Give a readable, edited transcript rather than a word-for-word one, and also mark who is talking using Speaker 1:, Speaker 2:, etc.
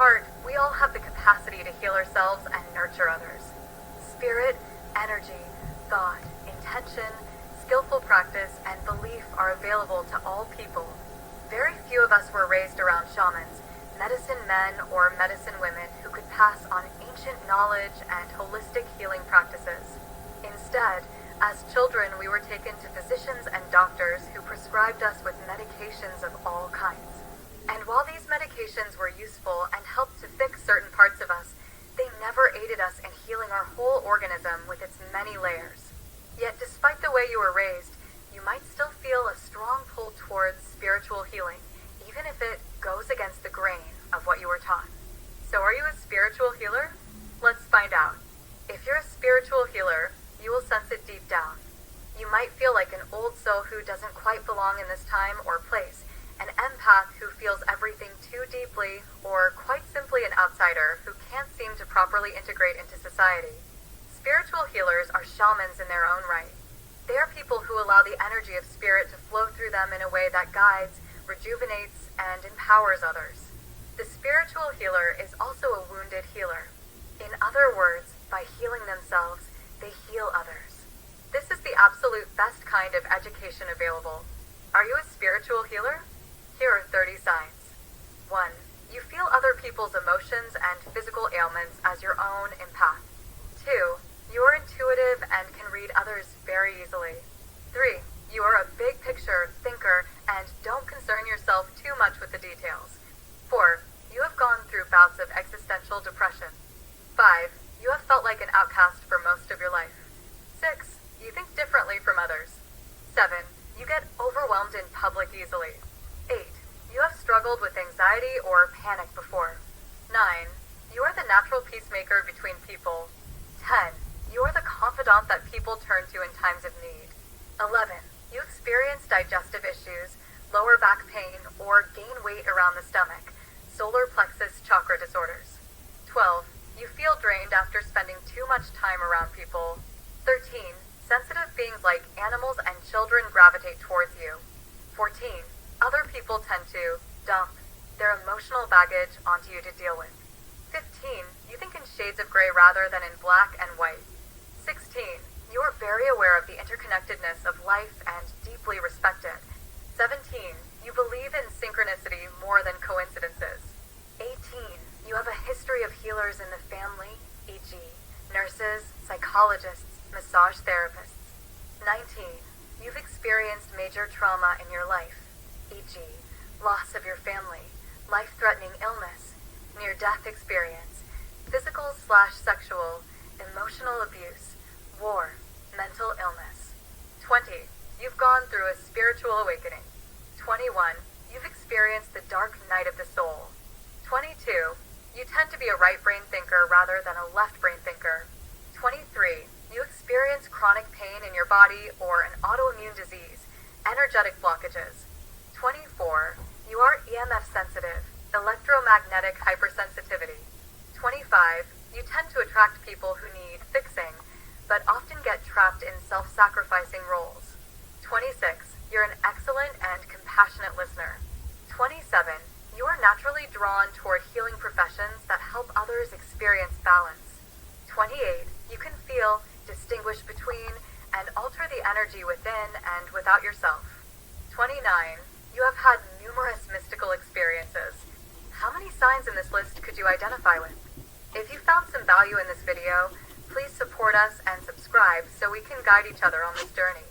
Speaker 1: heart, we all have the capacity to heal ourselves and nurture others. Spirit, energy, thought, intention, skillful practice, and belief are available to all people. Very few of us were raised around shamans, medicine men or medicine women who could pass on ancient knowledge and holistic healing practices. Instead, as children, we were taken to physicians and doctors who prescribed us with medications of all kinds. And while these medications were useful and helped to fix certain parts of us, they never aided us in healing our whole organism with its many layers. Yet despite the way you were raised, you might still feel a strong pull towards spiritual healing, even if it goes against the grain of what you were taught. So are you a spiritual healer? Let's find out. If you're a spiritual healer, you will sense it deep down. You might feel like an old soul who doesn't quite belong in this time or place, an empath who feels everything too deeply, or quite simply an outsider who can't seem to properly integrate into society. Spiritual healers are shamans in their own right. They are people who allow the energy of spirit to flow through them in a way that guides, rejuvenates, and empowers others. The spiritual healer is also a wounded healer. In other words, by healing themselves, they heal others. This is the absolute best kind of education available. Are you a spiritual healer? Here are 30 signs. 1. You feel other people's emotions and physical ailments as your own empath. 2. You are intuitive and can read others very easily. 3. You are a big picture thinker and don't concern yourself too much with the details. 4. You have gone through bouts of existential depression. 5. You have felt like an outcast for most of your life. 6. You think differently from others. 7. You get overwhelmed in public easily. 8. You have struggled with anxiety or panic before. 9. You are the natural peacemaker between people. 10. You are the confidant that people turn to in times of need. 11. You experience digestive issues, lower back pain, or gain weight around the stomach, solar plexus chakra disorders. 12. You feel drained after spending too much time around people. 13. Sensitive beings like animals and children gravitate towards you. 14. Other people tend to dump their emotional baggage onto you to deal with. 15. You think in shades of gray rather than in black and white. 16. You are very aware of the interconnectedness of life and deeply respect it. 17. You believe in synchronicity more than coincidences. 18. You have a history of healers in the family, e.g., nurses, psychologists, massage therapists. 19. You've experienced major trauma in your life, e.g., loss of your family, life-threatening illness, near-death experience, physical/sexual, emotional abuse, war, mental illness. 20. You've gone through a spiritual awakening. 21. You've experienced the dark night of the soul. 22. You tend to be a right-brain thinker rather than a left-brain thinker. 23. You experience chronic pain in your body or an autoimmune disease, energetic blockages. 24. You are EMF sensitive, electromagnetic hypersensitivity. 25. You tend to attract people who need fixing, but often get trapped in self-sacrificing roles. 26. You're an excellent and compassionate listener. 27. You are naturally drawn toward healing professions that help others experience balance. 28. You can feel, distinguish between, and alter the energy within and without yourself. 29. You have had numerous mystical experiences. How many signs in this list could you identify with? If you found some value in this video, please support us and subscribe so we can guide each other on this journey.